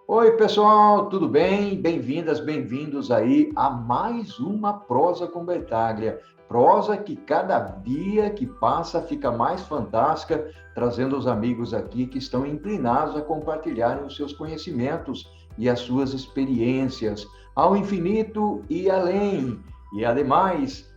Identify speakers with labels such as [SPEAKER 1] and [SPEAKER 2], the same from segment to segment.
[SPEAKER 1] Oi, pessoal, tudo bem? Bem-vindas, bem-vindos aí a mais uma Prosa com Bertaglia. Prosa que cada dia que passa fica mais fantástica, trazendo os amigos aqui que estão inclinados a compartilharem os seus conhecimentos e as suas experiências ao infinito e além. E, ademais,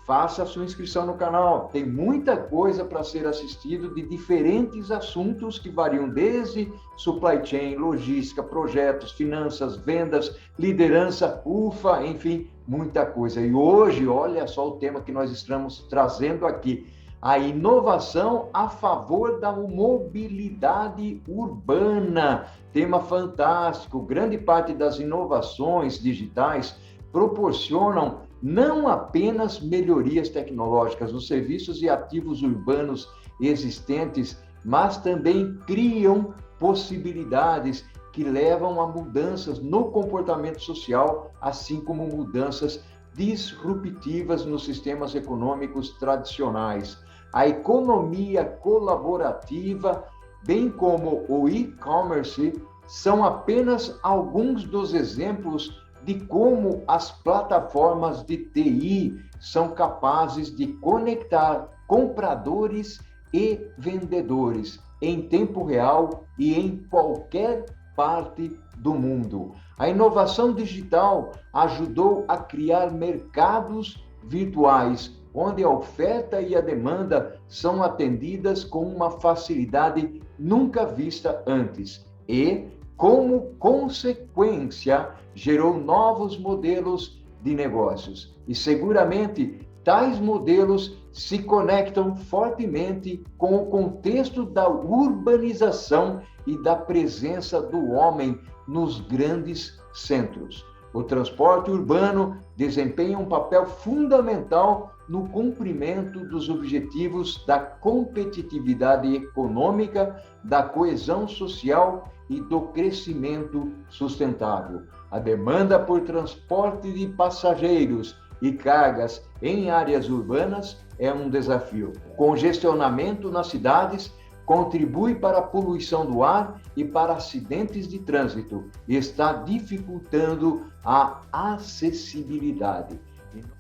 [SPEAKER 1] faça a sua inscrição no canal. Tem muita coisa para ser assistido de diferentes assuntos que variam desde supply chain, logística, projetos, finanças, vendas, liderança, ufa, enfim, muita coisa. E hoje, olha só o tema que nós estamos trazendo aqui. A inovação a favor da mobilidade urbana. Tema fantástico. Grande parte das inovações digitais proporcionam não apenas melhorias tecnológicas nos serviços e ativos urbanos existentes, mas também criam possibilidades que levam a mudanças no comportamento social, assim como mudanças disruptivas nos sistemas econômicos tradicionais. A economia colaborativa, bem como o e-commerce, são apenas alguns dos exemplos de como as plataformas de TI são capazes de conectar compradores e vendedores em tempo real e em qualquer parte do mundo. A inovação digital ajudou a criar mercados virtuais, onde a oferta e a demanda são atendidas com uma facilidade nunca vista antes e, como consequência, gerou novos modelos de negócios. E seguramente tais modelos se conectam fortemente com o contexto da urbanização e da presença do homem nos grandes centros. O transporte urbano desempenha um papel fundamental no cumprimento dos objetivos da competitividade econômica, da coesão social e do crescimento sustentável. A demanda por transporte de passageiros e cargas em áreas urbanas é um desafio. O congestionamento nas cidades contribui para a poluição do ar e para acidentes de trânsito e está dificultando a acessibilidade.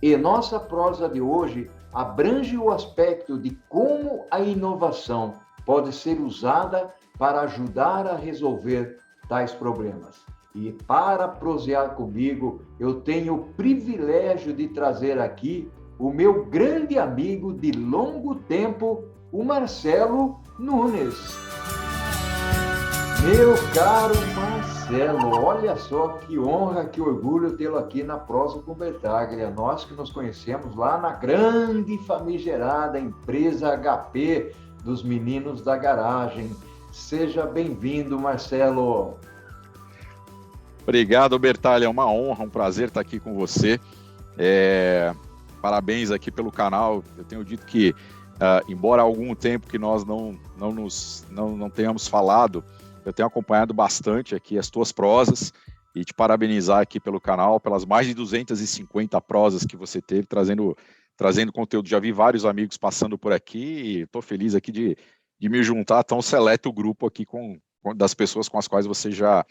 [SPEAKER 1] E nossa prosa de hoje abrange o aspecto de como a inovação pode ser usada para ajudar a resolver tais problemas. E para prosear comigo, eu tenho o privilégio de trazer aqui o meu grande amigo de longo tempo, o Marcelo Nunes. Meu caro Marcelo, olha só que honra, que orgulho tê-lo aqui na Prosa com Bertaglia. Nós que nos conhecemos lá na grande famigerada empresa HP dos meninos da garagem. Seja bem-vindo, Marcelo.
[SPEAKER 2] Obrigado, Bertaglia. É uma honra, um prazer estar aqui com você. Parabéns aqui pelo canal. Eu tenho dito que, embora há algum tempo que nós não tenhamos falado, eu tenho acompanhado bastante aqui as tuas prosas e te parabenizar aqui pelo canal, pelas mais de 250 prosas que você teve, trazendo conteúdo. Já vi vários amigos passando por aqui e estou feliz aqui de me juntar a tão seleto grupo aqui das pessoas com as quais você já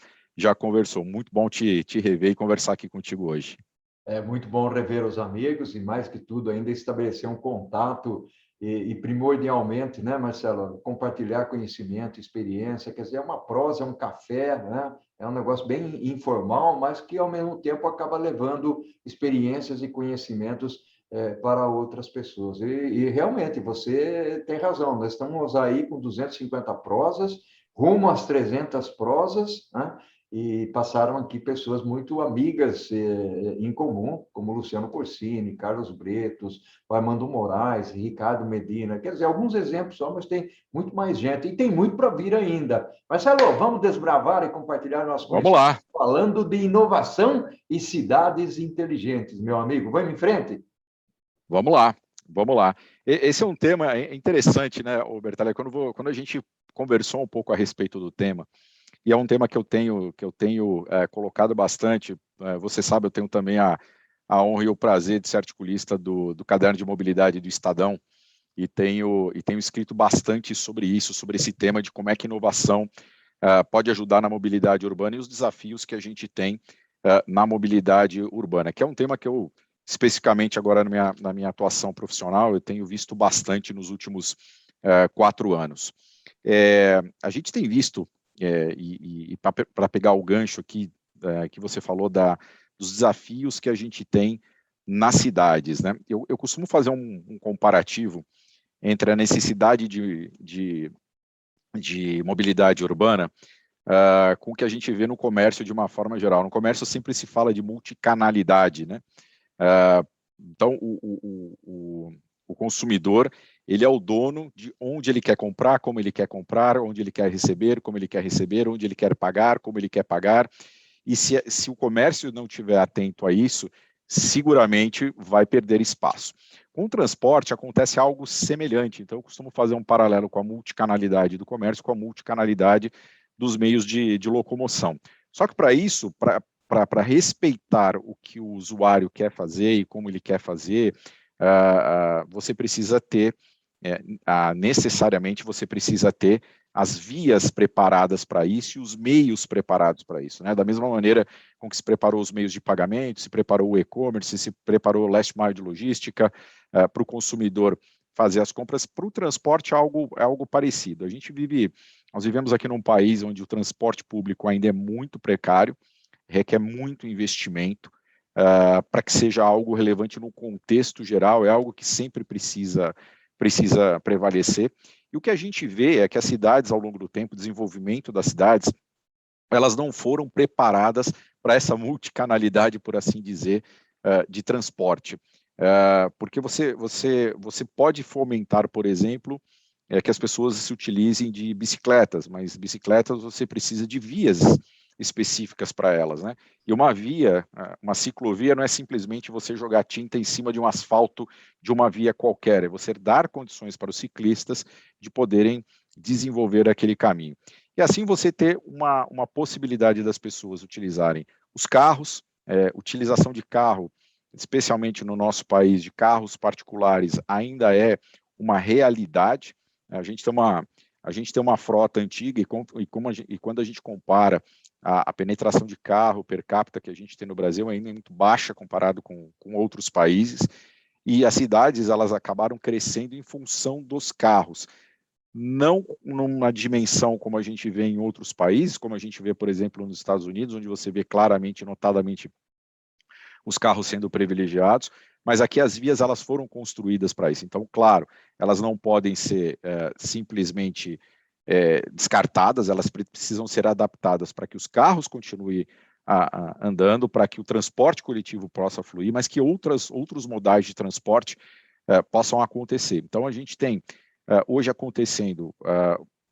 [SPEAKER 2] conversou. Muito bom te rever e conversar aqui contigo hoje.
[SPEAKER 1] É muito bom rever os amigos e, mais que tudo, ainda estabelecer um contato e primordialmente, né, Marcelo, compartilhar conhecimento, experiência, quer dizer, é uma prosa, é um café, né? É um negócio bem informal, mas que, ao mesmo tempo, acaba levando experiências e conhecimentos para outras pessoas. E realmente, você tem razão, nós estamos aí com 250 prosas, rumo às 300 prosas, né? E passaram aqui pessoas muito amigas em comum, como Luciano Corsini, Carlos Bretos, Armando Moraes, Ricardo Medina, quer dizer, alguns exemplos só, mas tem muito mais gente, e tem muito para vir ainda. Marcelo, vamos desbravar e compartilhar nosso
[SPEAKER 2] conhecimento? Vamos lá.
[SPEAKER 1] Falando de inovação e cidades inteligentes, meu amigo. Vamos em frente?
[SPEAKER 2] Vamos lá. Esse é um tema interessante, né, Bertaglia? Quando a gente conversou um pouco a respeito do tema, e é um tema que eu tenho colocado bastante. Você sabe, eu tenho também a honra e o prazer de ser articulista do Caderno de Mobilidade do Estadão, e tenho escrito bastante sobre isso, sobre esse tema de como é que a inovação pode ajudar na mobilidade urbana e os desafios que a gente tem na mobilidade urbana, que é um tema que eu, especificamente agora na minha atuação profissional, eu tenho visto bastante nos últimos 4 anos. A gente tem visto, e para pegar o gancho aqui, que você falou dos desafios que a gente tem nas cidades, né? Eu costumo fazer um comparativo entre a necessidade de mobilidade urbana com o que a gente vê no comércio de uma forma geral. No comércio sempre se fala de multicanalidade, né? Então, o consumidor, ele é o dono de onde ele quer comprar, como ele quer comprar, onde ele quer receber, como ele quer receber, onde ele quer pagar, como ele quer pagar. E se o comércio não estiver atento a isso, seguramente vai perder espaço. Com o transporte acontece algo semelhante, então eu costumo fazer um paralelo com a multicanalidade do comércio, com a multicanalidade dos meios de locomoção. Só que para isso, para respeitar o que o usuário quer fazer e como ele quer fazer, você precisa ter, necessariamente você precisa ter as vias preparadas para isso e os meios preparados para isso, né? Da mesma maneira com que se preparou os meios de pagamento, se preparou o e-commerce, se preparou o last mile de logística, para o consumidor fazer as compras, para o transporte é algo parecido. Nós vivemos aqui num país onde o transporte público ainda é muito precário, requer muito investimento, para que seja algo relevante no contexto geral, é algo que sempre precisa prevalecer. E o que a gente vê é que as cidades, ao longo do tempo, o desenvolvimento das cidades, elas não foram preparadas para essa multicanalidade, por assim dizer, de transporte. Porque você pode fomentar, por exemplo, que as pessoas se utilizem de bicicletas, mas bicicletas você precisa de vias específicas para elas, né? E uma ciclovia não é simplesmente você jogar tinta em cima de um asfalto de uma via qualquer, é você dar condições para os ciclistas de poderem desenvolver aquele caminho. E assim você ter uma possibilidade das pessoas utilizarem os carros, utilização de carro, especialmente no nosso país, de carros particulares, ainda é uma realidade. A gente tem uma frota antiga e quando a gente compara a penetração de carro per capita que a gente tem no Brasil ainda é muito baixa comparado com outros países, e as cidades elas acabaram crescendo em função dos carros, não numa dimensão como a gente vê em outros países, como a gente vê, por exemplo, nos Estados Unidos, onde você vê claramente, notadamente, os carros sendo privilegiados, mas aqui as vias elas foram construídas para isso. Então, claro, elas não podem ser simplesmente descartadas, elas precisam ser adaptadas para que os carros continuem andando, para que o transporte coletivo possa fluir, mas que outros modais de transporte possam acontecer. Então, a gente tem hoje acontecendo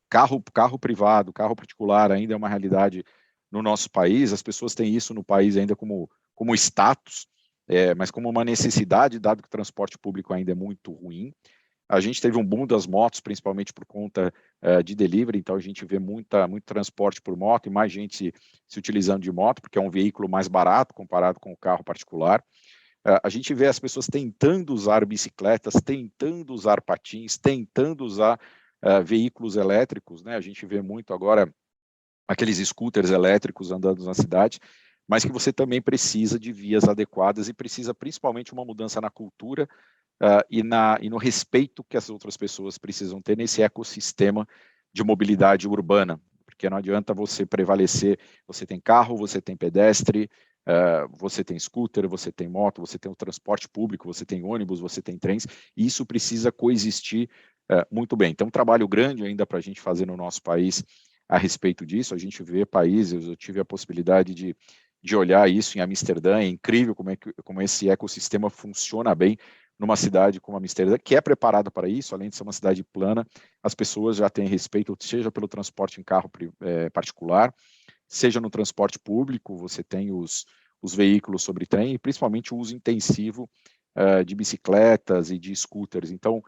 [SPEAKER 2] carro privado, carro particular ainda é uma realidade no nosso país, as pessoas têm isso no país ainda como status, mas como uma necessidade, dado que o transporte público ainda é muito ruim. A gente teve um boom das motos, principalmente por conta de delivery, então a gente vê muito transporte por moto e mais gente se utilizando de moto, porque é um veículo mais barato comparado com o carro particular. A gente vê as pessoas tentando usar bicicletas, tentando usar patins, tentando usar veículos elétricos, né? A gente vê muito agora aqueles scooters elétricos andando na cidade, mas que você também precisa de vias adequadas e precisa principalmente uma mudança na cultura e no respeito que as outras pessoas precisam ter nesse ecossistema de mobilidade urbana, porque não adianta você prevalecer, você tem carro, você tem pedestre, você tem scooter, você tem moto, você tem o transporte público, você tem ônibus, você tem trens, e isso precisa coexistir muito bem. Então, um trabalho grande ainda para a gente fazer no nosso país a respeito disso. A gente vê países, eu tive a possibilidade de olhar isso em Amsterdã, é incrível como esse ecossistema funciona bem numa cidade como Amsterdã, que é preparada para isso, além de ser uma cidade plana, as pessoas já têm respeito, seja pelo transporte em carro particular, seja no transporte público, você tem os veículos sobre trem, e principalmente o uso intensivo de bicicletas e de scooters. Então,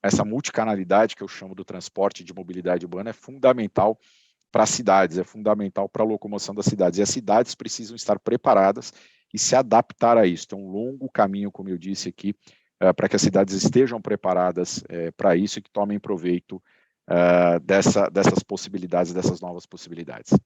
[SPEAKER 2] essa multicanalidade que eu chamo do transporte de mobilidade urbana é fundamental para as cidades, é fundamental para a locomoção das cidades. E as cidades precisam estar preparadas e se adaptar a isso. Tem um longo caminho, como eu disse aqui, para que as cidades estejam preparadas para isso e que tomem proveito dessas possibilidades, dessas novas possibilidades.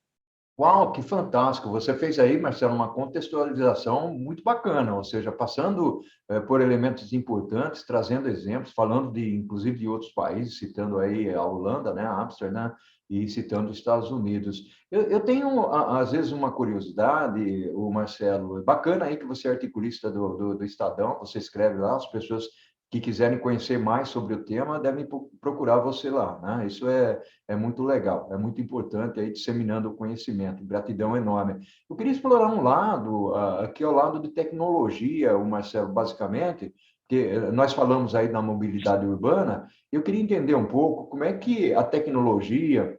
[SPEAKER 1] Uau, que fantástico! Você fez aí, Marcelo, uma contextualização muito bacana, ou seja, passando por elementos importantes, trazendo exemplos, falando inclusive de outros países, citando aí a Holanda, né, a Amsterdã, e citando os Estados Unidos. Eu tenho, às vezes, uma curiosidade, o Marcelo, é bacana aí que você é articulista do Estadão, você escreve lá, as pessoas que quiserem conhecer mais sobre o tema devem procurar você lá, né? Isso é muito legal, é muito importante aí disseminando o conhecimento, gratidão enorme. Eu queria explorar um lado, aqui ao lado de tecnologia, o Marcelo, basicamente, que nós falamos aí da mobilidade urbana, eu queria entender um pouco como é que a tecnologia,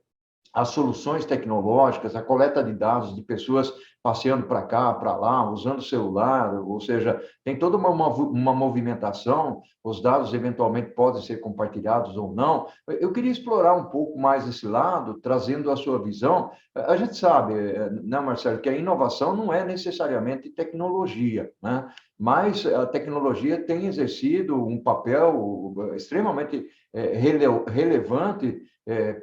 [SPEAKER 1] as soluções tecnológicas, a coleta de dados de pessoas passeando para cá, para lá, usando o celular, ou seja, tem toda uma movimentação, os dados eventualmente podem ser compartilhados ou não. Eu queria explorar um pouco mais esse lado, trazendo a sua visão. A gente sabe, né, Marcelo, que a inovação não é necessariamente tecnologia, né? Mas a tecnologia tem exercido um papel extremamente relevante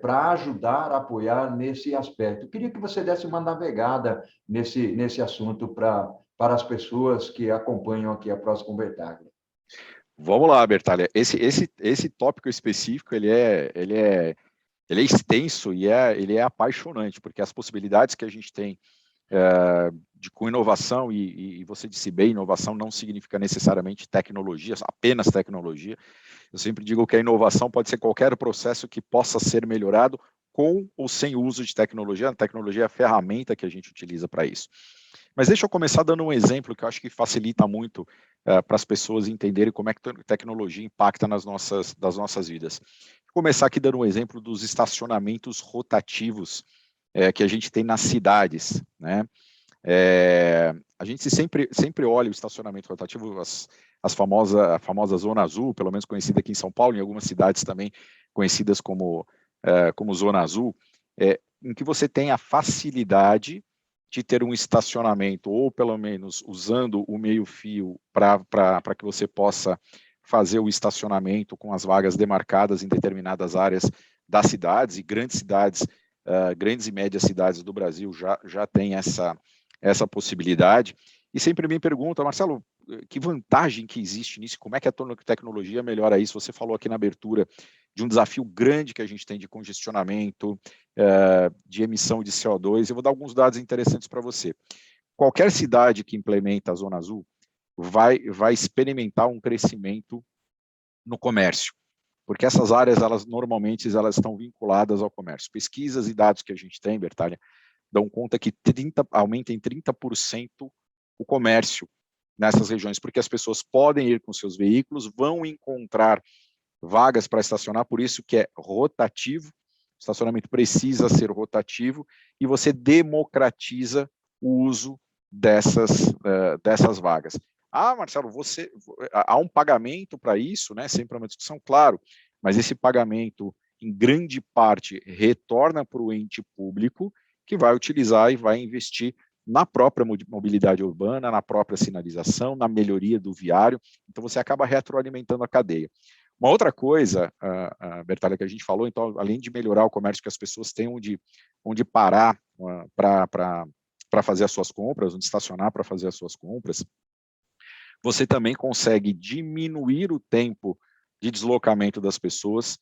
[SPEAKER 1] para ajudar a apoiar nesse aspecto. Eu queria que você desse uma navegada nesse assunto para as pessoas que acompanham aqui a Prosa Convertaglia.
[SPEAKER 2] Vamos lá, Bertalha. Esse tópico específico, ele é extenso e ele é apaixonante, porque as possibilidades que a gente tem com inovação, e você disse bem, inovação não significa necessariamente tecnologia, apenas tecnologia. Eu sempre digo que a inovação pode ser qualquer processo que possa ser melhorado com ou sem uso de tecnologia. A tecnologia é a ferramenta que a gente utiliza para isso. Mas deixa eu começar dando um exemplo que eu acho que facilita muito para as pessoas entenderem como é que a tecnologia impacta nas nossas vidas. Vou começar aqui dando um exemplo dos estacionamentos rotativos que a gente tem nas cidades, né? A gente sempre olha o estacionamento rotativo, a famosa Zona Azul, pelo menos conhecida aqui em São Paulo, em algumas cidades também conhecidas como Zona Azul, em que você tem a facilidade de ter um estacionamento, ou pelo menos usando o meio-fio para que você possa fazer o estacionamento com as vagas demarcadas em determinadas áreas das cidades, e grandes e médias cidades do Brasil já tem essa possibilidade. E sempre me perguntam, Marcelo, que vantagem que existe nisso? Como é que a tecnologia melhora isso? Você falou aqui na abertura de um desafio grande que a gente tem de congestionamento, de emissão de CO2. Eu vou dar alguns dados interessantes para você. Qualquer cidade que implementa a Zona Azul vai experimentar um crescimento no comércio, porque essas áreas, normalmente, elas estão vinculadas ao comércio. Pesquisas e dados que a gente tem, Bertalha, dão conta que aumenta em 30% o comércio nessas regiões, porque as pessoas podem ir com seus veículos, vão encontrar vagas para estacionar, por isso que é rotativo, o estacionamento precisa ser rotativo, e você democratiza o uso dessas vagas. Marcelo, há um pagamento para isso, né? Sempre uma discussão, claro, mas esse pagamento, em grande parte, retorna para o ente público, que vai utilizar e vai investir na própria mobilidade urbana, na própria sinalização, na melhoria do viário. Então, você acaba retroalimentando a cadeia. Uma outra coisa, Bertalha, que a gente falou, então, além de melhorar o comércio, que as pessoas têm onde parar para fazer as suas compras, onde estacionar para fazer as suas compras, você também consegue diminuir o tempo de deslocamento das pessoas.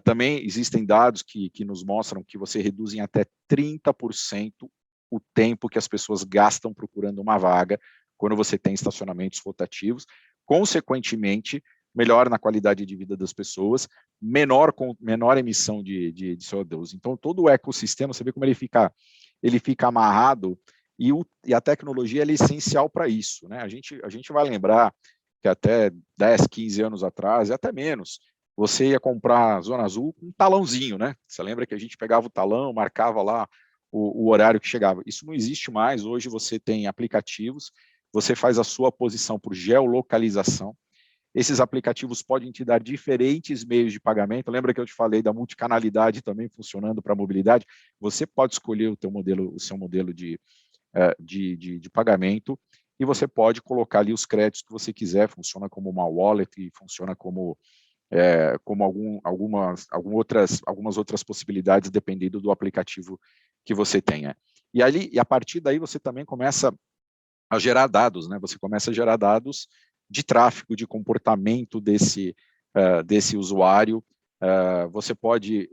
[SPEAKER 2] Também existem dados que nos mostram que você reduz em até 30% o tempo que as pessoas gastam procurando uma vaga quando você tem estacionamentos rotativos. Consequentemente, melhora na qualidade de vida das pessoas, menor emissão de CO2. Então, todo o ecossistema, você vê como ele fica amarrado, e a tecnologia é essencial para isso, né? A gente vai lembrar que até 10, 15 anos atrás, e até menos, você ia comprar Zona Azul com um talãozinho, né? Você lembra que a gente pegava o talão, marcava lá o horário que chegava. Isso não existe mais. Hoje você tem aplicativos, você faz a sua posição por geolocalização. Esses aplicativos podem te dar diferentes meios de pagamento. Lembra que eu te falei da multicanalidade também funcionando para a mobilidade? Você pode escolher o seu modelo de pagamento, e você pode colocar ali os créditos que você quiser. Funciona como uma wallet, e funciona como como algumas outras possibilidades, dependendo do aplicativo que você tenha. E a partir daí você também começa a gerar dados, né? Você começa a gerar dados de tráfego, de comportamento desse usuário. Você pode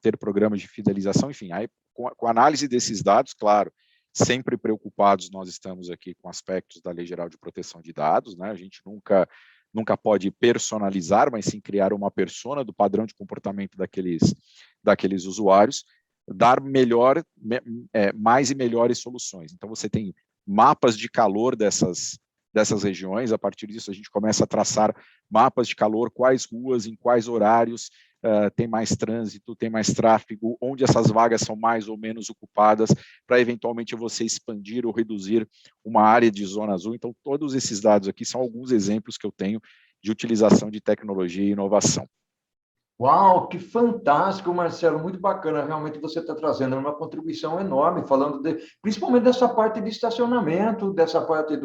[SPEAKER 2] ter programas de fidelização, enfim, aí, com a análise desses dados, claro, sempre preocupados, nós estamos aqui com aspectos da Lei Geral de Proteção de Dados, né? A gente nunca pode personalizar, mas sim criar uma persona do padrão de comportamento daqueles usuários, dar mais e melhores soluções. Então, você tem mapas de calor dessas regiões. A partir disso, a gente começa a traçar mapas de calor, quais ruas, em quais horários tem mais trânsito, tem mais tráfego, onde essas vagas são mais ou menos ocupadas, para eventualmente você expandir ou reduzir uma área de zona azul. Então, todos esses dados aqui são alguns exemplos que eu tenho de utilização de tecnologia e inovação.
[SPEAKER 1] Uau, que fantástico, Marcelo, muito bacana. Realmente você está trazendo uma contribuição enorme, principalmente dessa parte de estacionamento, dessa parte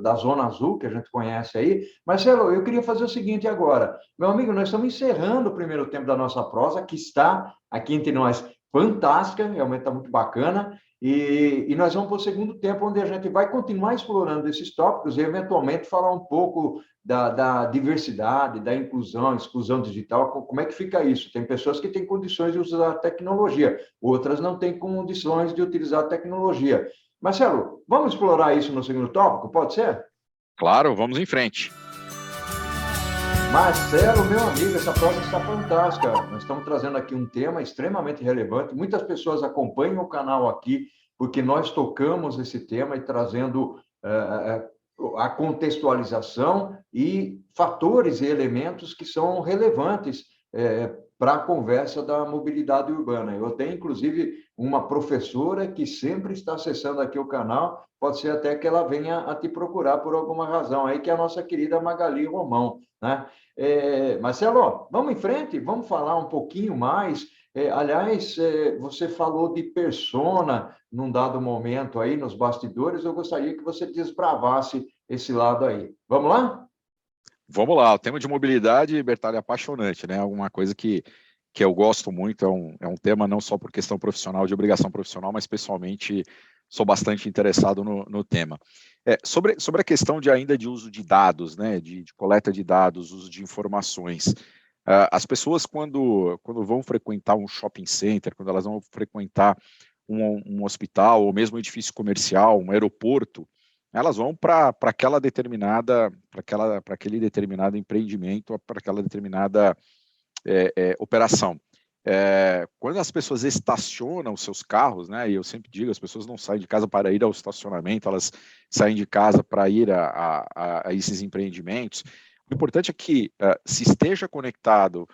[SPEAKER 1] da Zona Azul, que a gente conhece aí. Marcelo, eu queria fazer o seguinte agora. Meu amigo, nós estamos encerrando o primeiro tempo da nossa prosa, que está aqui entre nós fantástica, realmente está muito bacana. E nós vamos para o segundo tempo, onde a gente vai continuar explorando esses tópicos e, eventualmente, falar um pouco da diversidade, da inclusão, exclusão digital, como é que fica isso? Tem pessoas que têm condições de usar a tecnologia, outras não têm condições de utilizar a tecnologia. Marcelo, vamos explorar isso no segundo tópico, pode ser?
[SPEAKER 2] Claro, vamos em frente.
[SPEAKER 1] Marcelo, meu amigo, essa prosa está fantástica. Nós estamos trazendo aqui um tema extremamente relevante. Muitas pessoas acompanham o canal aqui porque nós tocamos esse tema e trazendo a contextualização e fatores e elementos que são relevantes para a conversa da mobilidade urbana. Eu tenho, inclusive, uma professora que sempre está acessando aqui o canal, pode ser até que ela venha a te procurar por alguma razão aí, que é a nossa querida Magali Romão, né? Marcelo, vamos em frente, vamos falar um pouquinho mais. Aliás, você falou de persona num dado momento aí nos bastidores, eu gostaria que você desbravasse esse lado aí. Vamos lá?
[SPEAKER 2] Vamos lá, o tema de mobilidade, Bertalho, é apaixonante, né? Alguma coisa que eu gosto muito, é um tema não só por questão profissional, de obrigação profissional, mas pessoalmente sou bastante interessado no tema. Sobre a questão ainda de uso de dados, né? De coleta de dados, uso de informações. As pessoas, quando vão frequentar um shopping center, quando elas vão frequentar um hospital, ou mesmo um edifício comercial, um aeroporto, elas vão para aquele determinado empreendimento, para aquela determinada operação. Quando as pessoas estacionam os seus carros, né, e eu sempre digo, as pessoas não saem de casa para ir ao estacionamento, elas saem de casa para ir a esses empreendimentos. O importante é que se esteja conectado,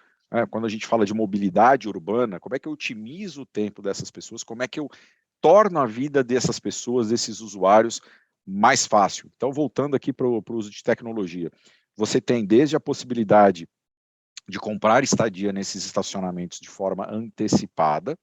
[SPEAKER 2] quando a gente fala de mobilidade urbana, como é que eu otimizo o tempo dessas pessoas, como é que eu torno a vida dessas pessoas, desses usuários, mais fácil. Então, voltando aqui para o uso de tecnologia, você tem desde a possibilidade de comprar estadia nesses estacionamentos de forma antecipada,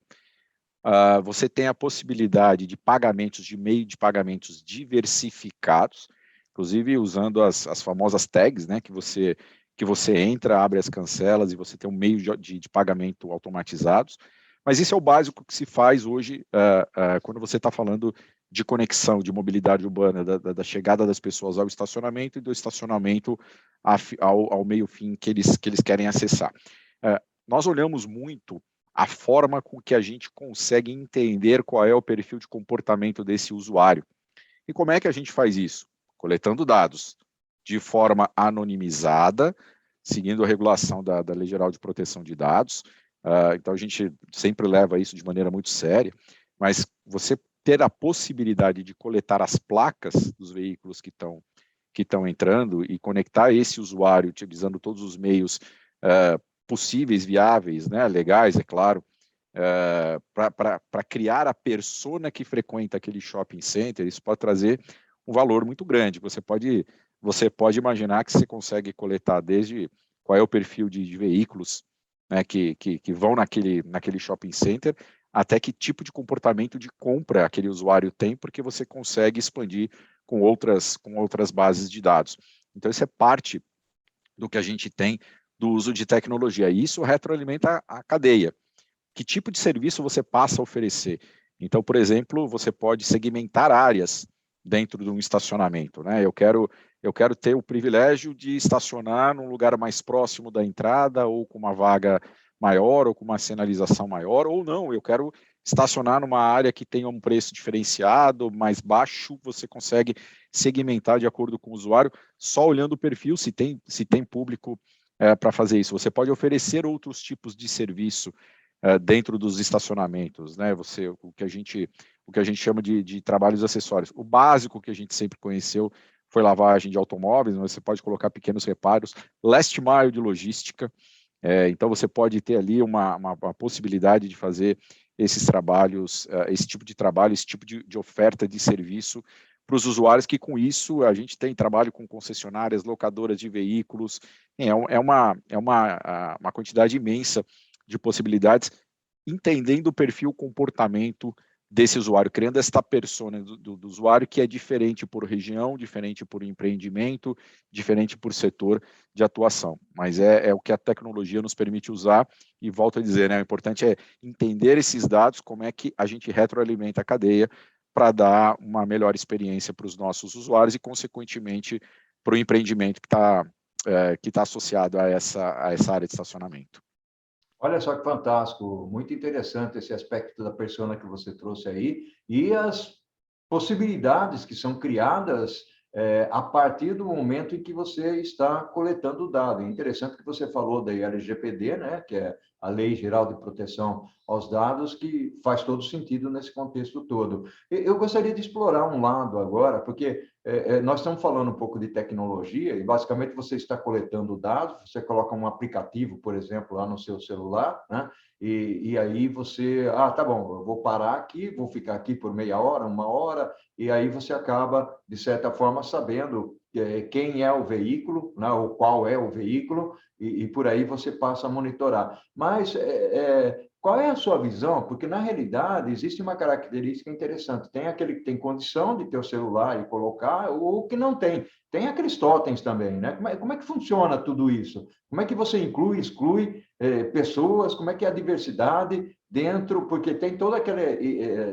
[SPEAKER 2] você tem a possibilidade de pagamentos, de meio de pagamentos diversificados, inclusive usando as famosas tags, né, que você entra, abre as cancelas e você tem um meio de pagamento automatizados. Mas isso é o básico que se faz hoje quando você está falando de conexão, de mobilidade urbana, da chegada das pessoas ao estacionamento e do estacionamento ao meio-fim que eles querem acessar. Nós olhamos muito a forma com que a gente consegue entender qual é o perfil de comportamento desse usuário. E como é que a gente faz isso? Coletando dados de forma anonimizada, seguindo a regulação da Lei Geral de Proteção de Dados. Então, a gente sempre leva isso de maneira muito séria, mas você ter a possibilidade de coletar as placas dos veículos que estão entrando e conectar esse usuário utilizando todos os meios possíveis, viáveis, né, legais, é claro, para criar a persona que frequenta aquele shopping center, isso pode trazer um valor muito grande. Você pode imaginar que você consegue coletar desde qual é o perfil de veículos, né, que vão naquele shopping center, até que tipo de comportamento de compra aquele usuário tem, porque você consegue expandir com outras bases de dados. Então, isso é parte do que a gente tem do uso de tecnologia. E isso retroalimenta a cadeia. Que tipo de serviço você passa a oferecer? Então, por exemplo, você pode segmentar áreas dentro de um estacionamento, né? Eu quero ter o privilégio de estacionar num lugar mais próximo da entrada, ou com uma vaga maior, ou com uma sinalização maior, ou não, eu quero estacionar numa área que tenha um preço diferenciado, mais baixo, você consegue segmentar de acordo com o usuário, só olhando o perfil, se tem público para fazer isso. Você pode oferecer outros tipos de serviço dentro dos estacionamentos, né? O que a gente chama de trabalhos acessórios. O básico que a gente sempre conheceu foi lavagem de automóveis, mas você pode colocar pequenos reparos, last mile de logística, então você pode ter ali uma possibilidade de fazer esses trabalhos, esse tipo de trabalho, esse tipo de oferta de serviço para os usuários, que com isso a gente tem trabalho com concessionárias, locadoras de veículos, uma quantidade imensa de possibilidades, entendendo o perfil, o comportamento desse usuário, criando esta persona do usuário, que é diferente por região, diferente por empreendimento, diferente por setor de atuação. Mas é o que a tecnologia nos permite usar, e volto a dizer, né, o importante é entender esses dados, como é que a gente retroalimenta a cadeia para dar uma melhor experiência para os nossos usuários e, consequentemente, para o empreendimento que tá associado a essa área de estacionamento.
[SPEAKER 1] Olha só que fantástico, muito interessante esse aspecto da persona que você trouxe aí e as possibilidades que são criadas a partir do momento em que você está coletando o dado. É interessante que você falou da LGPD, né, que é a Lei Geral de Proteção aos Dados, que faz todo sentido nesse contexto todo. Eu gostaria de explorar um lado agora, porque nós estamos falando um pouco de tecnologia e, basicamente, você está coletando dados, você coloca um aplicativo, por exemplo, lá no seu celular, né? E aí você, tá bom, eu vou parar aqui, vou ficar aqui por meia hora, uma hora, e aí você acaba, de certa forma, sabendo quem é o veículo, né, ou qual é o veículo, e por aí você passa a monitorar. Mas qual é a sua visão? Porque, na realidade, existe uma característica interessante. Tem aquele que tem condição de ter o celular e colocar, ou que não tem. Tem aqueles totens também, né? Como é que funciona tudo isso? Como é que você inclui, exclui pessoas? Como é que é a diversidade dentro? Porque tem toda aquela...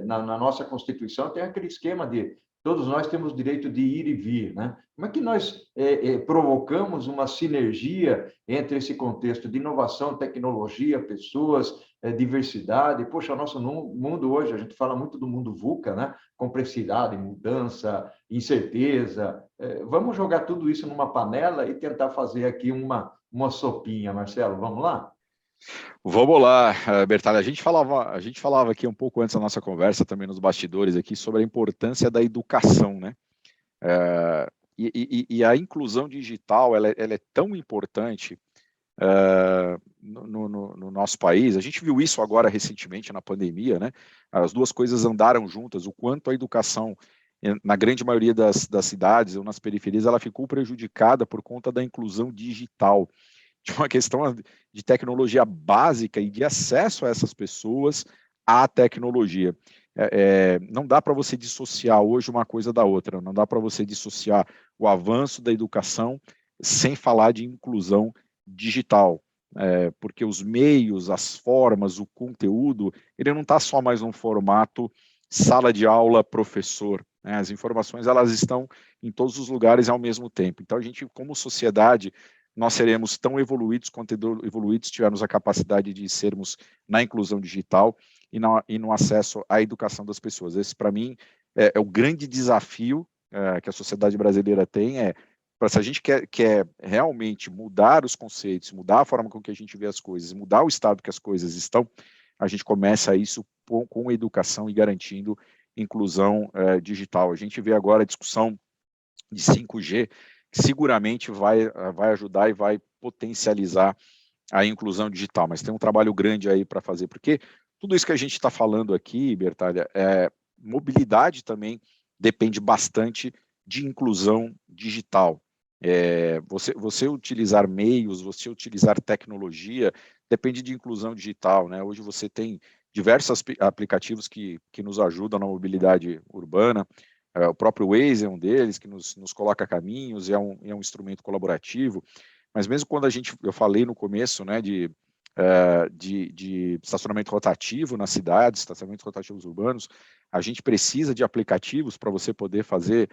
[SPEAKER 1] na nossa Constituição tem aquele esquema de todos nós temos direito de ir e vir, né? Como é que nós provocamos uma sinergia entre esse contexto de inovação, tecnologia, pessoas, diversidade? Poxa, o nosso mundo hoje, a gente fala muito do mundo VUCA, né? Complexidade, mudança, incerteza. Vamos jogar tudo isso numa panela e tentar fazer aqui uma sopinha, Marcelo. Vamos lá?
[SPEAKER 2] Vamos lá, Bertalha. A gente falava aqui um pouco antes da nossa conversa, também nos bastidores aqui, sobre a importância da educação, né? E a inclusão digital, ela é tão importante no nosso país. A gente viu isso agora recentemente na pandemia, né? As duas coisas andaram juntas. O quanto a educação, na grande maioria das cidades ou nas periferias, ela ficou prejudicada por conta da inclusão digital, de uma questão de tecnologia básica e de acesso a essas pessoas à tecnologia. Não dá para você dissociar hoje uma coisa da outra, não dá para você dissociar o avanço da educação sem falar de inclusão digital, porque os meios, as formas, o conteúdo, ele não está só mais num formato sala de aula, professor, né? As informações, elas estão em todos os lugares ao mesmo tempo. Então, a gente, como sociedade, nós seremos tão evoluídos quanto evoluídos tivermos a capacidade de sermos na inclusão digital e no acesso à educação das pessoas. Esse, para mim, é o grande desafio que a sociedade brasileira tem, se a gente quer realmente mudar os conceitos, mudar a forma com que a gente vê as coisas, mudar o estado que as coisas estão, a gente começa isso com educação e garantindo inclusão digital. A gente vê agora a discussão de 5G, que seguramente vai ajudar e vai potencializar a inclusão digital, mas tem um trabalho grande aí para fazer, porque tudo isso que a gente está falando aqui, Bertalha, mobilidade também depende bastante de inclusão digital. Você utilizar meios, você utilizar tecnologia, depende de inclusão digital, né? Hoje você tem diversos aplicativos que nos ajudam na mobilidade urbana. O próprio Waze é um deles, que nos coloca caminhos, é um instrumento colaborativo. mas mesmo quando eu falei no começo, né, de estacionamento rotativo nas cidades, estacionamentos rotativos urbanos, a gente precisa de aplicativos para você poder fazer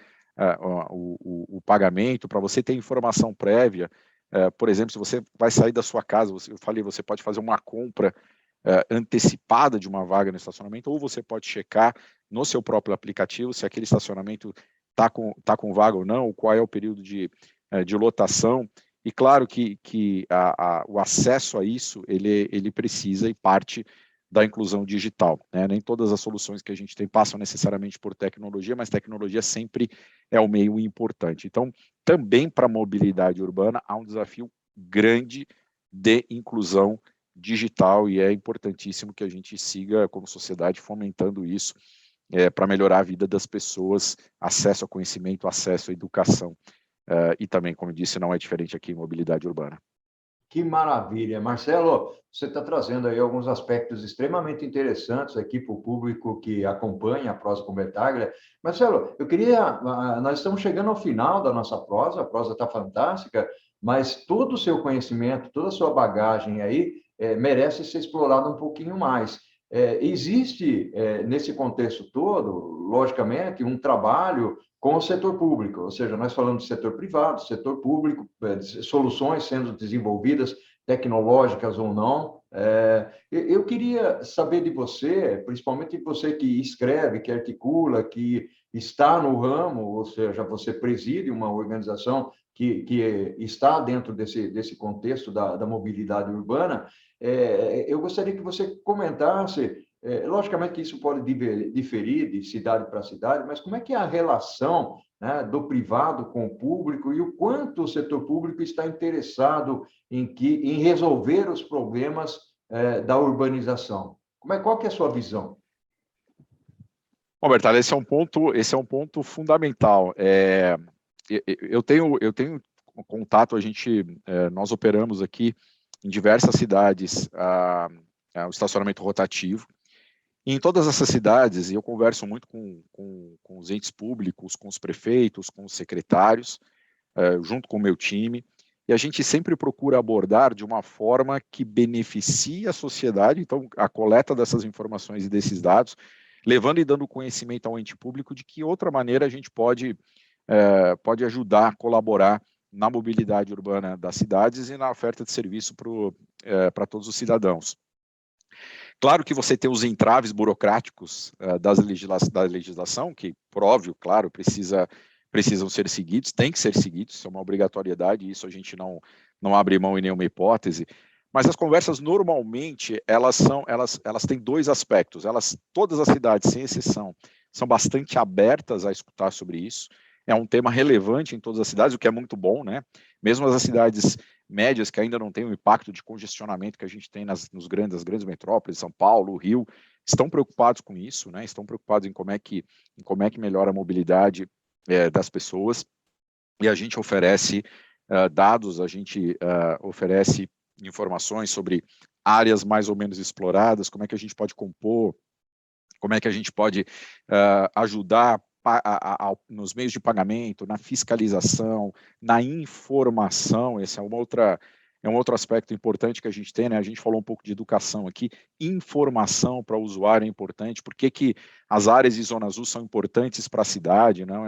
[SPEAKER 2] o pagamento, para você ter informação prévia. Por exemplo, se você vai sair da sua casa, eu falei, você pode fazer uma compra antecipada de uma vaga no estacionamento, ou você pode checar no seu próprio aplicativo se aquele estacionamento está com vaga ou não, qual é o período de lotação. E claro que o acesso a isso, ele precisa e parte da inclusão digital, né? Nem todas as soluções que a gente tem passam necessariamente por tecnologia, mas tecnologia sempre é o meio importante. Então, também para a mobilidade urbana, há um desafio grande de inclusão digital, e é importantíssimo que a gente siga, como sociedade, fomentando isso para melhorar a vida das pessoas, acesso ao conhecimento, acesso à educação. E também, como eu disse, não é diferente aqui em mobilidade urbana.
[SPEAKER 1] Que maravilha. Marcelo, você está trazendo aí alguns aspectos extremamente interessantes aqui para o público que acompanha a prosa com Betaglia. Marcelo, nós estamos chegando ao final da nossa prosa, a prosa está fantástica, mas todo o seu conhecimento, toda a sua bagagem aí merece ser explorado um pouquinho mais. Existe, nesse contexto todo, logicamente, um trabalho com o setor público, ou seja, nós falamos de setor privado, setor público, soluções sendo desenvolvidas, tecnológicas ou não. Eu queria saber de você, principalmente você que escreve, que articula, que está no ramo, ou seja, você preside uma organização que está dentro desse contexto da mobilidade urbana. Eu gostaria que você comentasse. Logicamente que isso pode diferir de cidade para cidade, mas como é que é a relação, né, do privado com o público e o quanto o setor público está interessado em resolver os problemas da urbanização? Qual que é a sua visão?
[SPEAKER 2] Bom, Bertalho, esse é um ponto fundamental. Eu tenho contato, nós operamos aqui em diversas cidades o estacionamento rotativo. E em todas essas cidades, eu converso muito com os entes públicos, com os prefeitos, com os secretários, junto com o meu time, e a gente sempre procura abordar de uma forma que beneficie a sociedade, então a coleta dessas informações e desses dados, levando e dando conhecimento ao ente público de que outra maneira a gente pode ajudar, colaborar na mobilidade urbana das cidades e na oferta de serviço para todos os cidadãos. Claro que você tem os entraves burocráticos da legislação, que, por óbvio, claro, precisam ser seguidos, tem que ser seguidos, isso é uma obrigatoriedade, isso a gente não abre mão em nenhuma hipótese, mas as conversas, normalmente, elas têm dois aspectos. Todas as cidades, sem exceção, são bastante abertas a escutar sobre isso. É um tema relevante em todas as cidades, o que é muito bom, né? Mesmo as cidades médias, que ainda não têm o impacto de congestionamento que a gente tem nas grandes metrópoles, São Paulo, Rio, estão preocupados com isso, né? Estão preocupados em como é que melhora a mobilidade das pessoas. E a gente oferece dados, a gente oferece informações sobre áreas mais ou menos exploradas, como é que a gente pode compor, como é que a gente pode ajudar nos meios de pagamento, na fiscalização, na informação. Esse é um outro aspecto importante que a gente tem, né? A gente falou um pouco de educação aqui, informação para o usuário é importante. Por que as áreas de Zona Azul são importantes para a cidade? Não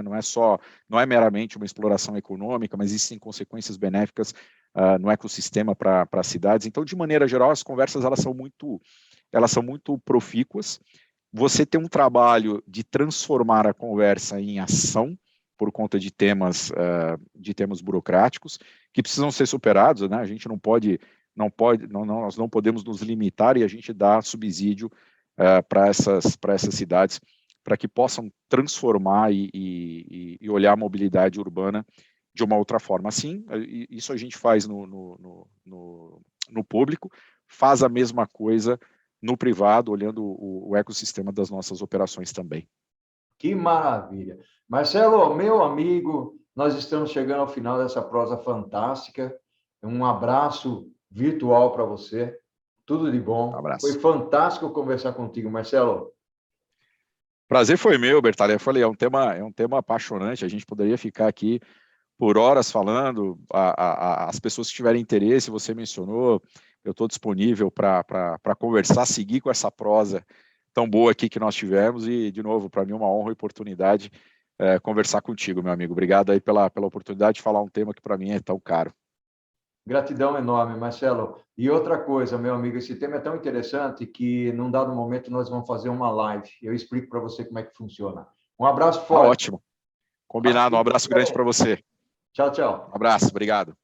[SPEAKER 2] é meramente uma exploração econômica, mas existem consequências benéficas no ecossistema para as cidades. Então, de maneira geral, as conversas elas são muito profícuas. Você tem um trabalho de transformar a conversa em ação por conta de temas burocráticos que precisam ser superados, né? A gente nós não podemos nos limitar e a gente dá subsídio para essas cidades para que possam transformar e olhar a mobilidade urbana de uma outra forma. Assim, isso a gente faz no público, faz a mesma coisa no privado, olhando o ecossistema das nossas operações também.
[SPEAKER 1] Que maravilha. Marcelo, meu amigo, nós estamos chegando ao final dessa prosa fantástica. Um abraço virtual para você. Tudo de bom.
[SPEAKER 2] Um abraço.
[SPEAKER 1] Foi fantástico conversar contigo, Marcelo.
[SPEAKER 2] Prazer foi meu, Bertalha. Eu falei, é um tema apaixonante. A gente poderia ficar aqui por horas falando, as pessoas que tiverem interesse, você mencionou, eu estou disponível para conversar, seguir com essa prosa tão boa aqui que nós tivemos, e, de novo, para mim é uma honra e oportunidade conversar contigo, meu amigo. Obrigado aí pela oportunidade de falar um tema que para mim é tão caro.
[SPEAKER 1] Gratidão enorme, Marcelo. E outra coisa, meu amigo, esse tema é tão interessante que, num dado momento, nós vamos fazer uma live. Eu explico para você como é que funciona. Um abraço forte.
[SPEAKER 2] Ótimo. Combinado. Um abraço grande para você.
[SPEAKER 1] Tchau, tchau.
[SPEAKER 2] Um abraço. Obrigado.